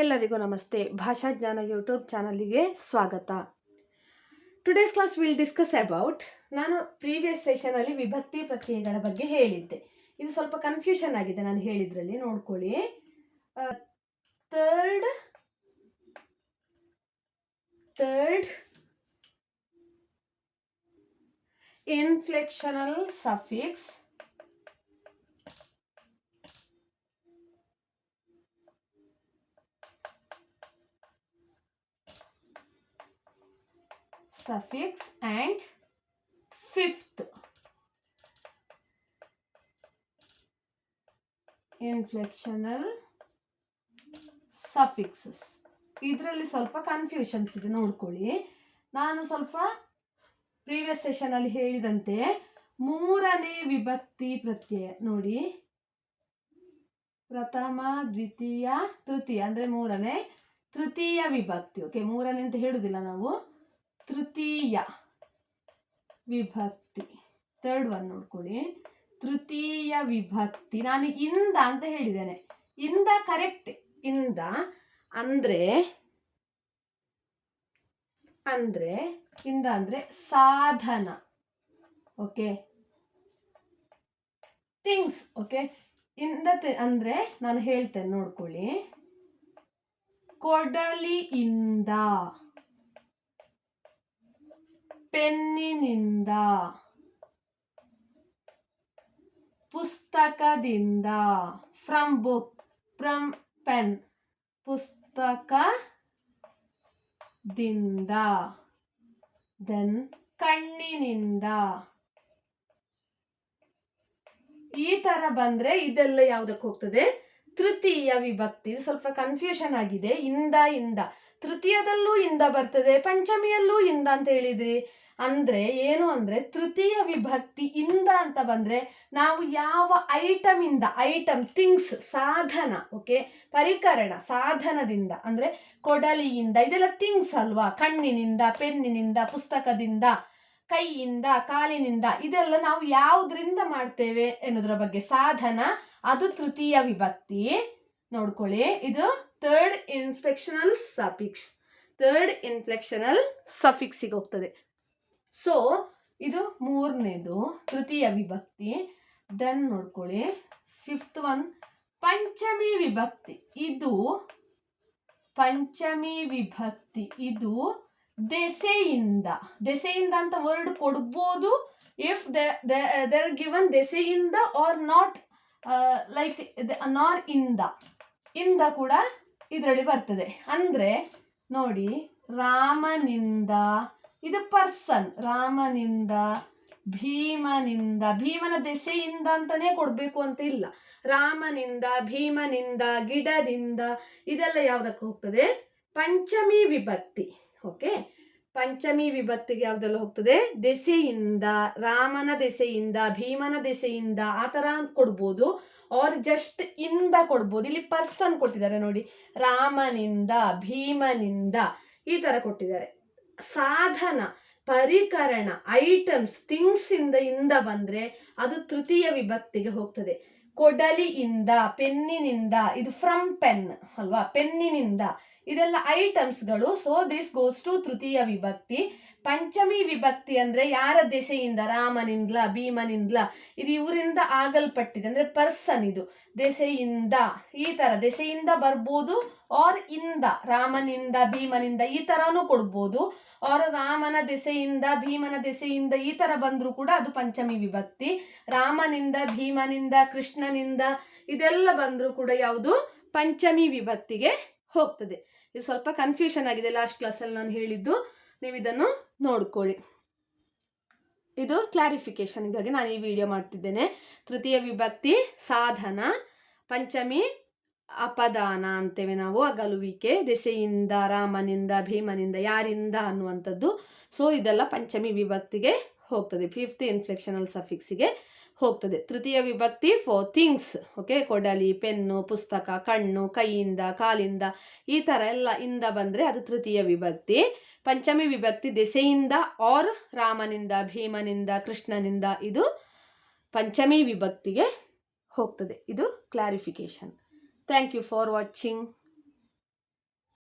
ಎಲ್ಲರಿಗೂ ನಮಸ್ತೆ. ಭಾಷಾಜ್ಞಾನ ಯೂಟ್ಯೂಬ್ ಚಾನಲ್ಗೆ ಸ್ವಾಗತ. Today's class will discuss about, ನಾನು ಪ್ರೀವಿಯಸ್ ಸೆಷನಲ್ಲಿ ವಿಭಕ್ತಿ ಪ್ರತ್ಯಯಗಳ ಬಗ್ಗೆ ಹೇಳಿದ್ದೆ. ಇದು ಸ್ವಲ್ಪ ಕನ್ಫ್ಯೂಷನ್ ಆಗಿದೆ ನಾನು ಹೇಳಿದ್ರಲ್ಲಿ, ನೋಡ್ಕೊಳ್ಳಿ. Third inflectional suffix and fifth inflectional suffixes. ಇದರಲ್ಲಿ ಸ್ವಲ್ಪ ಕನ್ಫ್ಯೂಷನ್ಸ್ ಇದೆ, ನೋಡ್ಕೊಳ್ಳಿ. ನಾನು ಸ್ವಲ್ಪ ಪ್ರೀವಿಯಸ್ ಸೆಷನ್ ಅಲ್ಲಿ ಹೇಳಿದಂತೆ ಮೂರನೇ ವಿಭಕ್ತಿ ಪ್ರತ್ಯಯ ನೋಡಿ, ಪ್ರಥಮ, ದ್ವಿತೀಯ, ತೃತೀಯ ಅಂದ್ರೆ ಮೂರನೇ, ತೃತೀಯ ವಿಭಕ್ತಿ. ಓಕೆ, ಮೂರನೇ ಅಂತ ಹೇಳುದಿಲ್ಲ ನಾವು, ತೃತೀಯ ವಿಭಕ್ತಿ. ಥರ್ಡ್ ಒನ್ ನೋಡ್ಕೊಳ್ಳಿ, ತೃತೀಯ ವಿಭಕ್ತಿ. ನಾನು ಇಂದ ಅಂತ ಹೇಳಿದ್ದೇನೆ, ಇಂದ ಕರೆಕ್ಟ್. ಇಂದ ಅಂದ್ರೆ ಇಂದ ಅಂದ್ರೆ ಸಾಧನ. Okay, things. ಓಕೆ, ಇಂದ ಅಂದ್ರೆ ನಾನು ಹೇಳ್ತೇನೆ, ನೋಡ್ಕೊಳ್ಳಿ. ಕೊಡಲಿಯಿಂದ, ಪೆನ್ನಿನಿಂದ, ಪುಸ್ತಕದಿಂದ, ಫ್ರಮ್ ಬುಕ್, ಫ್ರಮ್ ಪೆನ್, ಪುಸ್ತಕದಿಂದ. ದೆನ್ ಕಣ್ಣಿನಿಂದ. ಈ ತರ ಬಂದ್ರೆ ಇದೆಲ್ಲ ಯಾವ್ದಕ್ಕೆ ಹೋಗ್ತದೆ? ತೃತೀಯ ವಿಭಕ್ತಿ. ಸ್ವಲ್ಪ ಕನ್ಫ್ಯೂಷನ್ ಆಗಿದೆ. ಇಂದ ತೃತೀಯದಲ್ಲೂ ಇಂದ ಬರ್ತದೆ, ಪಂಚಮಿಯಲ್ಲೂ ಇಂದ ಅಂತ ಹೇಳಿದ್ರಿ. ಅಂದ್ರೆ ಏನು ಅಂದ್ರೆ, ತೃತೀಯ ವಿಭಕ್ತಿ ಇಂದ ಅಂತ ಬಂದ್ರೆ ನಾವು ಯಾವ ಐಟಮ್ ಥಿಂಗ್ಸ್, ಸಾಧನ, ಓಕೆ, ಪರಿಕರಣ, ಸಾಧನದಿಂದ ಅಂದ್ರೆ ಕೊಡಲಿಯಿಂದ, ಇದೆಲ್ಲ ಥಿಂಗ್ಸ್ ಅಲ್ವಾ. ಕಣ್ಣಿನಿಂದ, ಪೆನ್ನಿನಿಂದ, ಪುಸ್ತಕದಿಂದ, ಕೈಯಿಂದ, ಕಾಲಿನಿಂದ, ಇದೆಲ್ಲ ನಾವು ಯಾವುದರಿಂದ ಮಾಡ್ತೇವೆ ಎನ್ನುವುದರ ಬಗ್ಗೆ ಸಾಧನ, ಅದು ತೃತೀಯ ವಿಭಕ್ತಿ. ನೋಡ್ಕೊಳ್ಳಿ, ಇದು ಥರ್ಡ್ ಇನ್ಫ್ಲೆಕ್ಷನಲ್ ಸಫಿಕ್ಸಿಗೆ ಹೋಗ್ತದೆ. ಸೊ ಇದು ಮೂರನೇದು ತೃತೀಯ ವಿಭಕ್ತಿ. ದೆನ್ ನೋಡ್ಕೊಳ್ಳಿ, ಫಿಫ್ತ್ ಒನ್ ಪಂಚಮಿ ವಿಭಕ್ತಿ. ಇದು ಪಂಚಮಿ ವಿಭಕ್ತಿ, ಇದು ದೆಸೆಯಿಂದ ಅಂತ ವರ್ಡ್ ಕೊಡ್ಬೋದು. ಇಫ್ ದೇರ್ ಗಿವನ್ ದೆಸೆಯಿಂದ ಆರ್ ನಾಟ್, ಲೈಕ್ ನಾರ್ ಇಂದ ಕೂಡ ಇದರಲ್ಲಿ ಬರ್ತದೆ. ಅಂದ್ರೆ ನೋಡಿ, ರಾಮನಿಂದ, ಇದು ಪರ್ಸನ್, ರಾಮನಿಂದ, ಭೀಮನಿಂದ, ಭೀಮನ ದೆಸೆಯಿಂದ ಅಂತಾನೆ ಕೊಡ್ಬೇಕು ಅಂತ ಇಲ್ಲ. ರಾಮನಿಂದ, ಭೀಮನಿಂದ, ಗಿಡದಿಂದ, ಇದೆಲ್ಲ ಯಾವ್ದಕ್ಕೆ ಹೋಗ್ತದೆ? ಪಂಚಮಿ ವಿಭಕ್ತಿ. ಓಕೆ, ಪಂಚಮಿ ವಿಭಕ್ತಿಗೆ ಯಾವ್ದೆಲ್ಲ ಹೋಗ್ತದೆ? ದೆಸೆಯಿಂದ, ರಾಮನ ದೆಸೆಯಿಂದ, ಭೀಮನ ದೆಸೆಯಿಂದ, ಆ ತರ ಕೊಡ್ಬೋದು. ಆರ್ ಜಸ್ಟ್ ಇಂದ ಕೊಡ್ಬೋದು. ಇಲ್ಲಿ ಪರ್ಸನ್ ಕೊಟ್ಟಿದ್ದಾರೆ ನೋಡಿ, ರಾಮನಿಂದ, ಭೀಮನಿಂದ, ಈ ತರ ಕೊಟ್ಟಿದ್ದಾರೆ. ಸಾಧನ, ಪರಿಕರಣ, ಐಟಮ್ಸ್, ಥಿಂಗ್ಸ್ ಇಂದ ಬಂದ್ರೆ ಅದು ತೃತೀಯ ವಿಭಕ್ತಿಗೆ ಹೋಗ್ತದೆ. ಕೊಡಲಿಯಿಂದ, ಪೆನ್ನಿನಿಂದ, ಇದು ಫ್ರಮ್ ಪೆನ್ ಅಲ್ವಾ, ಪೆನ್ನಿನಿಂದ, ಇದೆಲ್ಲ ಐಟಮ್ಸ್ಗಳು. ಸೊ ದಿಸ್ ಗೋಸ್ ಟು ತೃತೀಯ ವಿಭಕ್ತಿ. ಪಂಚಮಿ ವಿಭಕ್ತಿ ಅಂದ್ರೆ ಯಾರ ದೆಸೆಯಿಂದ? ರಾಮನಿಂದ, ಭೀಮನಿಂದ, ಇದು ಇವರಿಂದ ಆಗಲ್ಪಟ್ಟಿದೆ ಅಂದ್ರೆ ಪರ್ಸನ್. ಇದು ದೆಸೆಯಿಂದ, ಈ ತರ ದೆಸೆಯಿಂದ ಬರ್ಬೋದು. ಆರ್ ಇಂದ, ರಾಮನಿಂದ, ಭೀಮನಿಂದ, ಈ ತರಾನು ಕೊಡ್ಬೋದು. ಆರ್ ರಾಮನ ದೆಸೆಯಿಂದ, ಭೀಮನ ದೆಸೆಯಿಂದ, ಈ ತರ ಬಂದ್ರು ಕೂಡ ಅದು ಪಂಚಮಿ ವಿಭಕ್ತಿ. ರಾಮನಿಂದ, ಭೀಮನಿಂದ, ಕೃಷ್ಣನಿಂದ, ಇದೆಲ್ಲ ಬಂದ್ರು ಕೂಡ ಯಾವುದು? ಪಂಚಮಿ ವಿಭಕ್ತಿಗೆ ಹೋಗ್ತದೆ. ಇದು ಸ್ವಲ್ಪ ಕನ್ಫ್ಯೂಷನ್ ಆಗಿದೆ, ಲಾಸ್ಟ್ ಕ್ಲಾಸಲ್ಲಿ ನಾನು ಹೇಳಿದ್ದು. ನೀವು ಇದನ್ನು ನೋಡ್ಕೊಳ್ಳಿ. ಇದು ಕ್ಲಾರಿಫಿಕೇಶನ್ಗಾಗಿ ನಾನು ಈ ವಿಡಿಯೋ ಮಾಡ್ತಿದ್ದೇನೆ. ತೃತೀಯ ವಿಭಕ್ತಿ ಸಾಧನ, ಪಂಚಮಿ ಅಪದಾನ ಅಂತೇವೆ ನಾವು, ಅಗಲುವಿಕೆ, ದೆಸೆಯಿಂದ, ರಾಮನಿಂದ, ಭೀಮನಿಂದ, ಯಾರಿಂದ ಅನ್ನುವಂಥದ್ದು. ಸೊ ಇದೆಲ್ಲ ಪಂಚಮಿ ವಿಭಕ್ತಿಗೆ ಹೋಗ್ತದೆ, ಫಿಫ್ತ್ ಇನ್ಫ್ಲೆಕ್ಷನಲ್ ಸಫಿಕ್ಸಿಗೆ ಹೋಗ್ತದೆ. ತೃತೀಯ ವಿಭಕ್ತಿ ಫಾರ್ ಥಿಂಗ್ಸ್. ಓಕೆ, ಕೊಡಲಿ, ಪೆನ್ನು, ಪುಸ್ತಕ, ಕಣ್ಣು, ಕೈಯಿಂದ, ಕಾಲಿಂದ, ಈ ತರ ಎಲ್ಲ ಇಂದ ಬಂದ್ರೆ ಅದು ತೃತೀಯ ವಿಭಕ್ತಿ. ಪಂಚಮಿ ವಿಭಕ್ತಿ ದೆಸೆಯಿಂದ ಆರ್ ರಾಮನಿಂದ, ಭೀಮನಿಂದ, ಕೃಷ್ಣನಿಂದ, ಇದು ಪಂಚಮಿ ವಿಭಕ್ತಿಗೆ ಹೋಗ್ತದೆ. ಇದು clarification. Thank you for watching.